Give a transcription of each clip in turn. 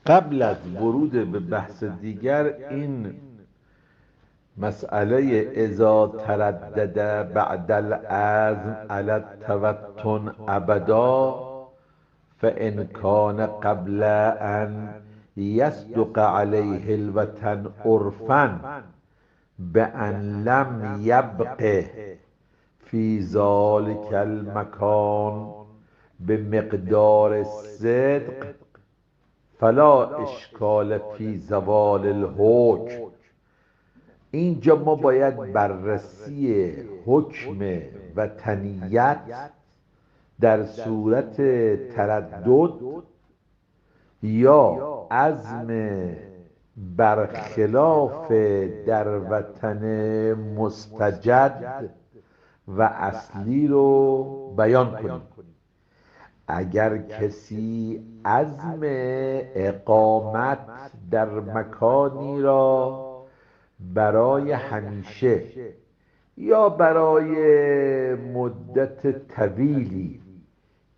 قبل از ورود به بحث دیگر این مسئله اذا تردد بعد العزم علی التوطن ابدا فان کان قبل ان یصدق علیه الوطن عرفا بان لم یبق فی ذلک المکان بمقدار الصدق فلا اشکال فی زوال الحکم. اینجا ما باید بررسی حکم وطنیت در صورت تردد یا عزم برخلاف در وطن مستجد و اصلی رو بیان کنیم. اگر کسی عزم اقامت در مکانی را برای همیشه یا برای مدت طویلی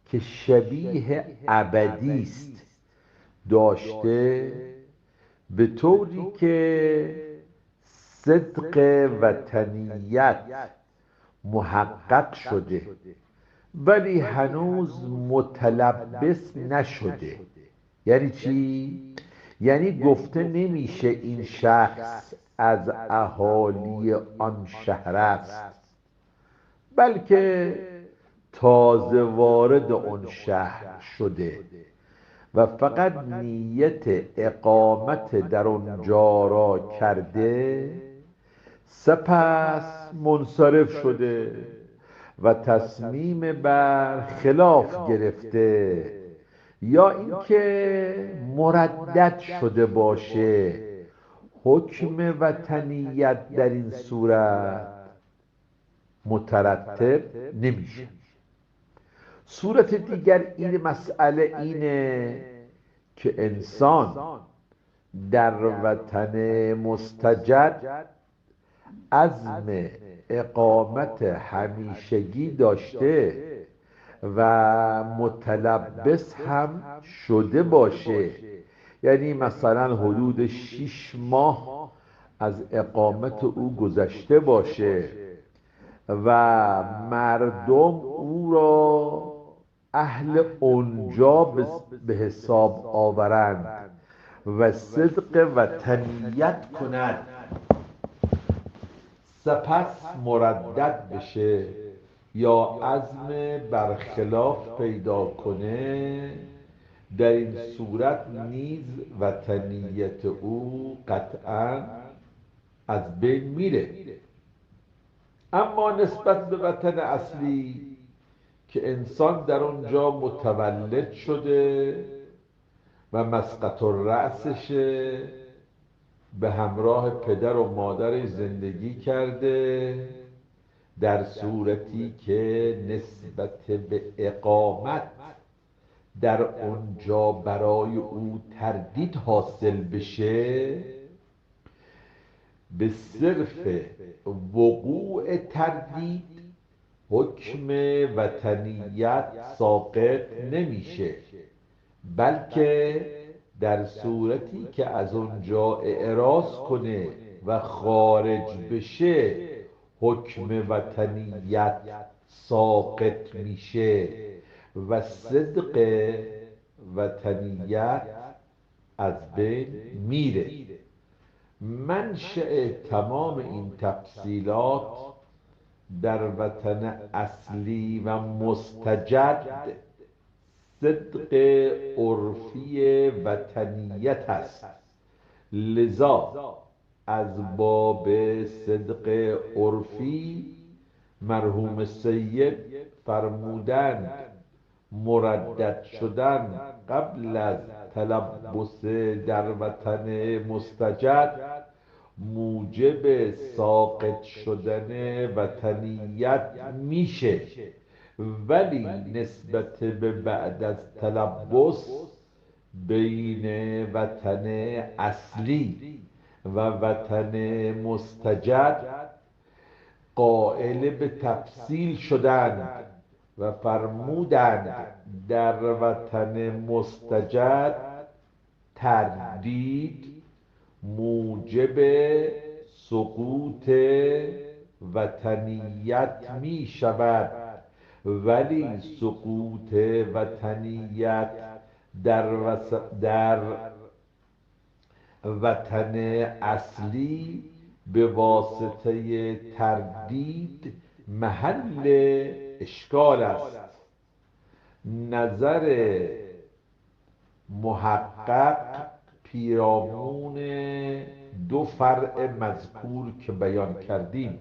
که شبیه ابدی است داشته، به طوری که صدق وطنیت محقق شده ولی هنوز متلبس نشده. یعنی چی؟ یعنی گفته نمیشه این شخص از اهالی آن شهر است، بلکه تازه وارد آن شهر شده و فقط نیت اقامت در آنجا را کرده، سپس منصرف شده و تصمیم بر خلاف گرفته یا اینکه مردد شده باشه، حکم وطنیت در این صورت مترتب نمیشه. صورت دیگر این مسئله اینه که انسان در وطن مستجد عزم اقامت همیشگی داشته و متلبس هم شده باشه، یعنی مثلا حدود 6 ماه از اقامت او گذشته باشه و مردم او را اهل اونجا به حساب آورند و صدق وطنیت کنند، سپس مردد بشه یا عزم برخلاف پیدا کنه، در این صورت نیز وطنیت او قطعا از بین میره. اما نسبت به وطن اصلی که انسان در اونجا متولد شده و مسقط الرأسشه، به همراه پدر و مادرش زندگی کرده، در صورتی که نسبت به اقامت در اونجا برای او تردید حاصل بشه، به صرف وقوع تردید حکم وطنیت ساقط نمیشه، بلکه در صورتی که از اونجا اعراض کنه و خارج بشه حکم وطنیت ساقط میشه و صدق وطنیت از بین میره. منشأ تمام این تفصیلات در وطن اصلی و مستجد صدق عرفی وطنیت است. لذا از باب صدق عرفی مرحوم سید فرمودند مردد شدن قبل از تلبس در وطن مستجد موجب ساقط شدن وطنیت میشه، ولی نسبت به بعد از تلبس بین وطن اصلی و وطن مستجد قائل به تفصیل شدند و فرمودند در وطن مستجد تردید موجب سقوط وطنیت می شود، ولی سقوط وطنیت در وطن اصلی به واسطه تردید محل اشکال است. نظر محقق پیرامون دو فرع مذکور که بیان کردیم.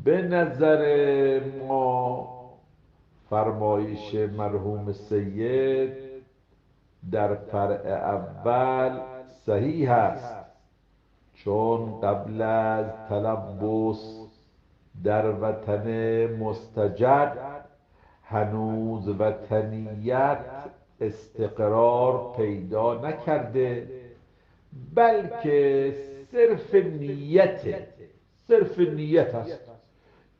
به نظر ما فرمایش مرحوم سید در فرع اول صحیح است، چون قبل از تلبس در وطن مستجد هنوز وطنیت استقرار پیدا نکرده، بلکه صرف نیت است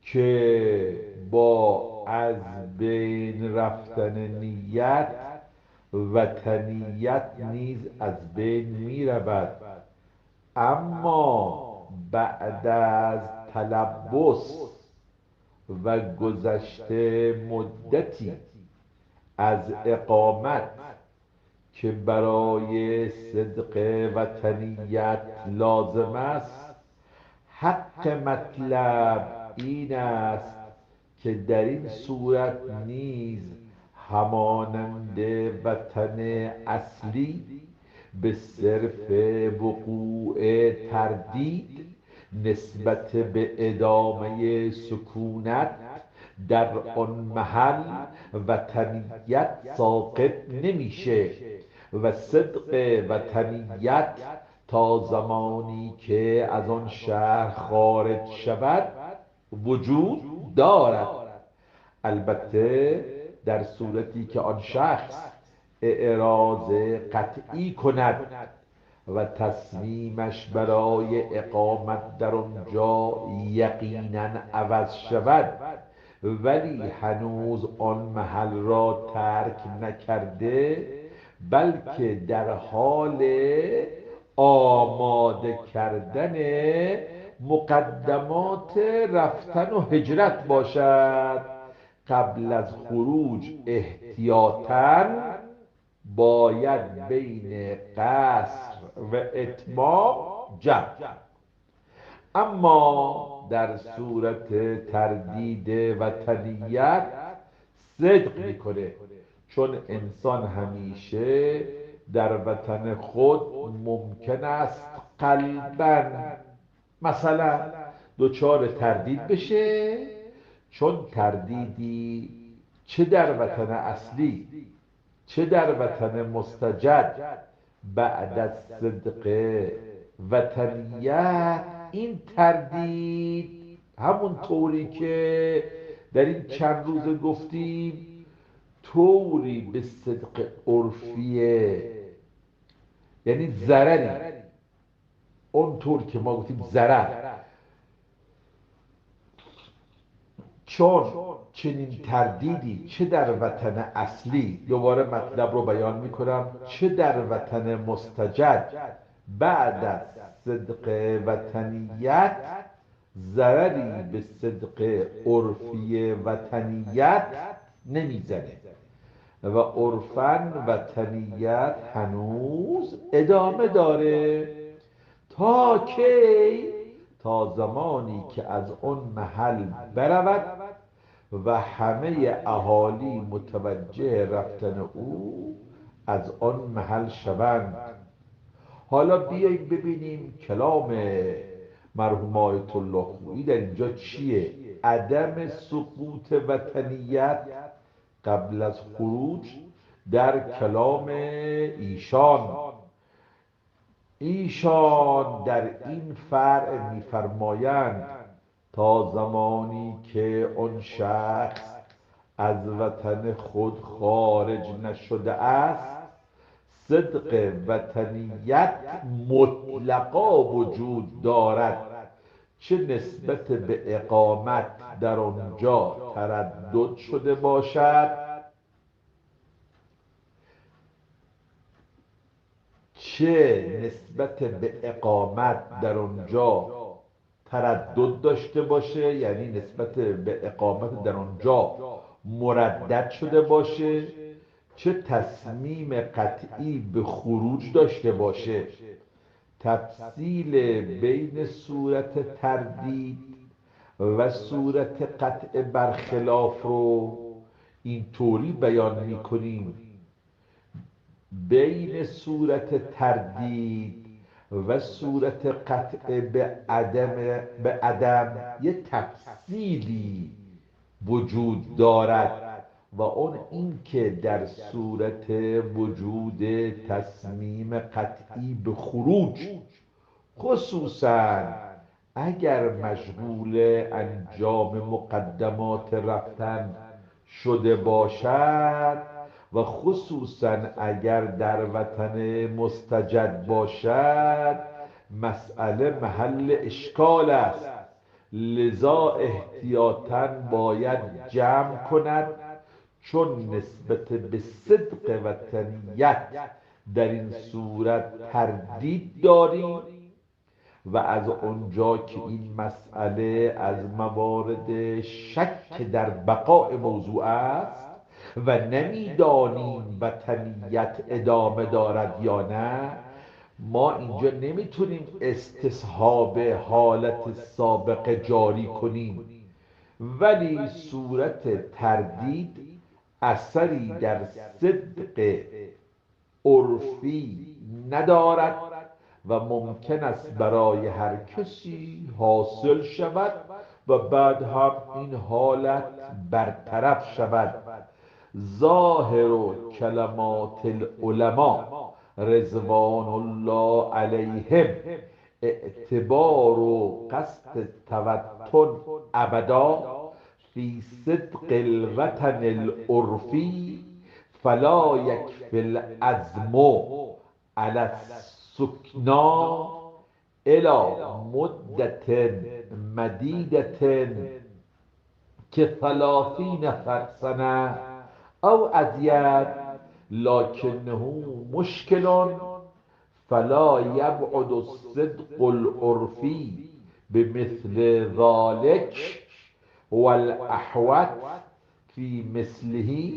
که با از بین رفتن نیت وطنیت نیز از بین می رود. اما بعد از تلبس و گذشته مدتی از اقامت که برای صدق وطنیت لازم است، حق مطلب این است که در این صورت نیز همانند وطن اصلی به صرف وقوع تردید نسبت به ادامه سکونت در آن محل وطنیت ساقط نمیشه و صدق وطنیت تا زمانی که از آن شهر خارج شود وجود دارد، البته در صورتی که آن شخص اعراض قطعی کند و تصمیمش برای اقامت در آنجا یقینا عوض شود، ولی هنوز آن محل را ترک نکرده، بلکه در حال آماده کردن مقدمات رفتن و هجرت باشد. قبل از خروج احتیاطاً باید بین قصر و اتمام جمع. اما در صورت تردید وطنیت صدق میکنه، چون انسان همیشه در وطن خود ممکن است قلباً مثلا دچار تردید بشه، چون تردیدی چه در وطن اصلی چه در وطن مستجد بعد از صدق وطنیت، این تردید همون طوری که در این چند روز گفتیم طوری به صدق عرفیه، یعنی ضرری، اون طور که ما گفتیم ضرر، چون چنین تردیدی چه در وطن اصلی، دوباره مطلب رو بیان میکنم، چه در وطن مستجد بعد از صدق وطنیت ضرری به صدق عرفی وطنیت نمیزنه و عرفاً وطنیت هنوز ادامه داره. تا کی؟ تا زمانی که از اون محل برود و همه اهالی متوجه رفتن او از آن محل شوند. حالا بیاییم ببینیم کلام مرحوم آیت الله خویی در اینجا چیه. عدم سقوط وطنیت قبل از خروج در کلام ایشان در این فرع می‌فرمایند تا زمانی که آن شخص از وطن خود خارج نشده است صدق وطنیت مطلقا وجود دارد، چه نسبت به اقامت در آنجا تردد شده باشد چه نسبت به اقامت در اونجا تردد داشته باشه، یعنی نسبت به اقامت در اونجا مردد شده باشه، چه تصمیم قطعی به خروج داشته باشه. تفصیل بین صورت تردید و صورت قطع برخلاف رو اینطوری بیان میکنیم: بین صورت تردید و صورت قطع به عدم یه تفصیلی وجود دارد و اون این که در صورت وجود تصمیم قطعی به خروج، خصوصا اگر مشغول انجام مقدمات رفتن شده باشد و خصوصا اگر در وطن مستجد باشد، مسئله محل اشکال است. لذا احتیاطاً باید جمع کند، چون نسبت به صدق وطنیت در این صورت تردید داریم و از آنجا که این مسئله از موارد شک در بقاء موضوع است و نمیدانیم وطنیت ادامه دارد یا نه، ما اینجا نمیتونیم استصحاب حالت سابقه جاری کنیم. ولی صورت تردید اثری در صدق عرفی ندارد و ممکن است برای هر کسی حاصل شود و بعد هم این حالت برطرف شود. ظاهر کلمات العلماء رضوان الله علیهم اعتبار و قصد توطن ابدا فی صدق الوطن العرفی فلا یکفی العزم علی السکنا الى مدت مدیدت که 30 سنه او ازید، لکنه مشکل فلا یبعد الصدق العرفی بمثل ذلك والاحوط فی مثله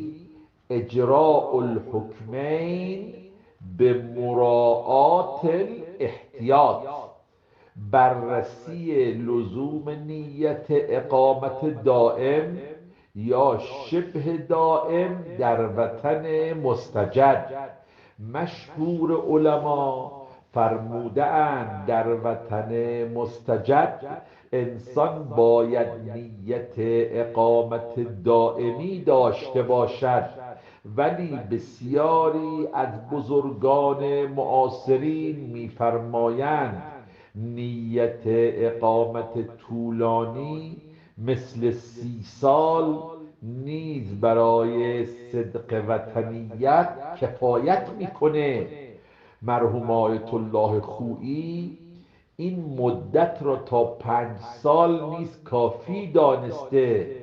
اجراء الحکمین بمراعات الاحتیاط. بررسی لزوم نیت اقامت دائم یا شبه دائم در وطن مستجد. مشهور علما فرموده اند در وطن مستجد انسان باید نیت اقامت دائمی داشته باشد، ولی بسیاری از بزرگان معاصرین می‌فرمایند نیت اقامت طولانی مثل 30 سال نیز برای صدق وطنیت کفایت میکنه. مرحوم آیت الله خویی این مدت را تا 5 سال نیز کافی دانسته.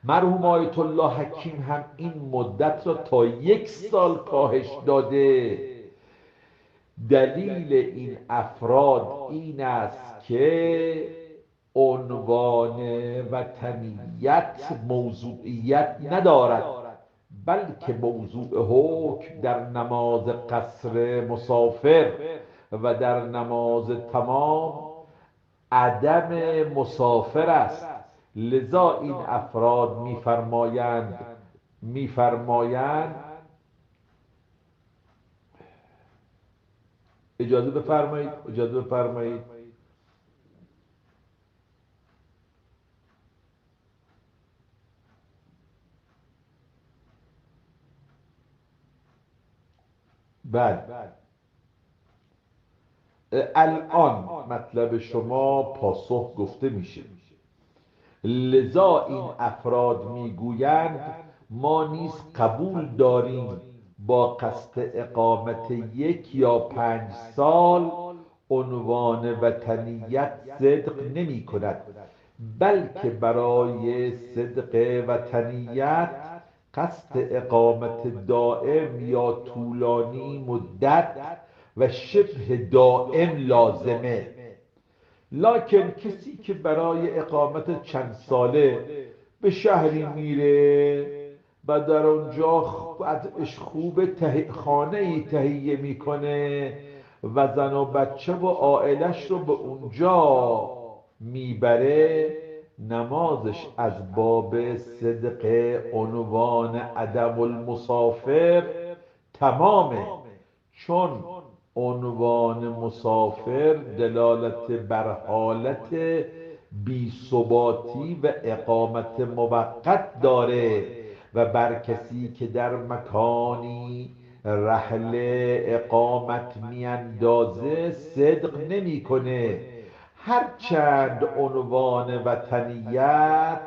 مرحوم آیت الله حکیم هم این مدت را تا 1 سال کاهش داده. دلیل این افراد این است که عنوان وطنیت موضوعیت ندارد، بلکه موضوع حکم در نماز قصر مسافر و در نماز تمام عدم مسافر است. لذا این افراد میفرمایند اجازه بفرمایید بعد الان مطلب شما پاسخ گفته میشه. لذا این افراد میگویند ما نیز قبول داریم با قصد اقامت 1 یا 5 سال عنوان وطنیت صدق نمی کند، بلکه برای صدق وطنیت قصد اقامت دائم یا طولانی مدت و شبه دائم لازمه. لکن کسی که برای اقامت چند ساله به شهری میره و در اونجا وضعش خوب، خانه ای تهیه میکنه و زن و بچه و عائلش رو به اونجا میبره، نمازش از باب صدق عنوان عدم المسافر تمامه، چون عنوان مسافر دلالت بر حالت بی‌ثباتی و اقامت موقت داره و بر کسی که در مکانی رحل اقامت میاندازه صدق نمیکنه، هرچند عنوان وطنیت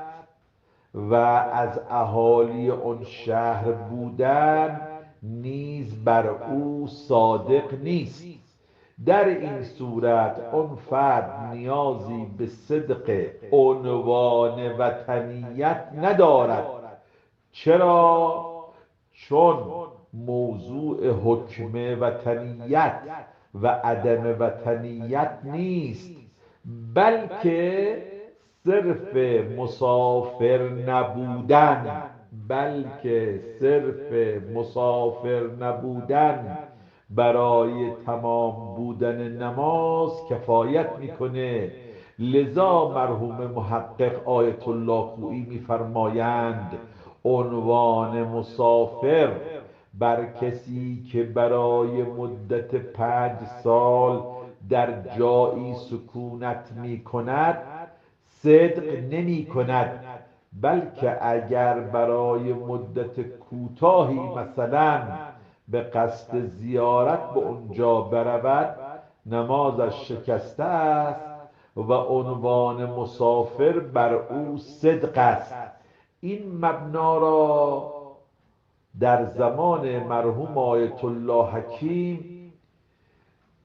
و از اهالی اون شهر بودن نیز بر او صادق نیست. در این صورت اون فرد نیازی به صدق عنوان وطنیت ندارد. چرا؟ چون موضوع حکم وطنیت و عدم وطنیت نیست، بلکه صرف مسافر نبودن برای تمام بودن نماز کفایت میکنه. لذا مرحوم محقق آیت الله خویی میفرمایند عنوان مسافر بر کسی که برای مدت 5 سال در جایی سکونت می کند صدق نمی کند، بلکه اگر برای مدت کوتاهی مثلا به قصد زیارت به اونجا برود نمازش شکسته است و عنوان مسافر بر او صدق است. این مبنا را در زمان مرحوم آیت الله حکیم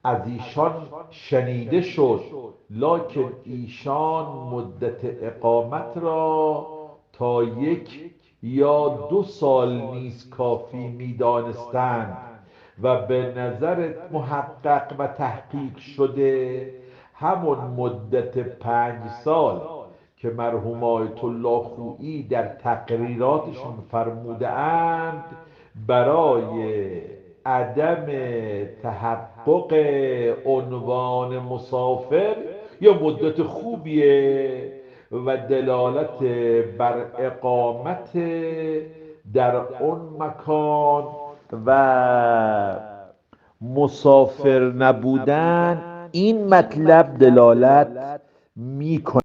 از ایشان شنیده شد، لکن ایشان مدت اقامت را تا 1 یا 2 سال نیز کافی می‌دانستند و به نظر محقق و تحقیق شده همون مدت 5 سال که مرحوم آیت الله خویی در تقریراتشون فرموده اند برای عدم تحقق عنوان مسافر یا مدت خوبیه و دلالت بر اقامت در اون مکان و مسافر نبودن این مطلب دلالت میکنه.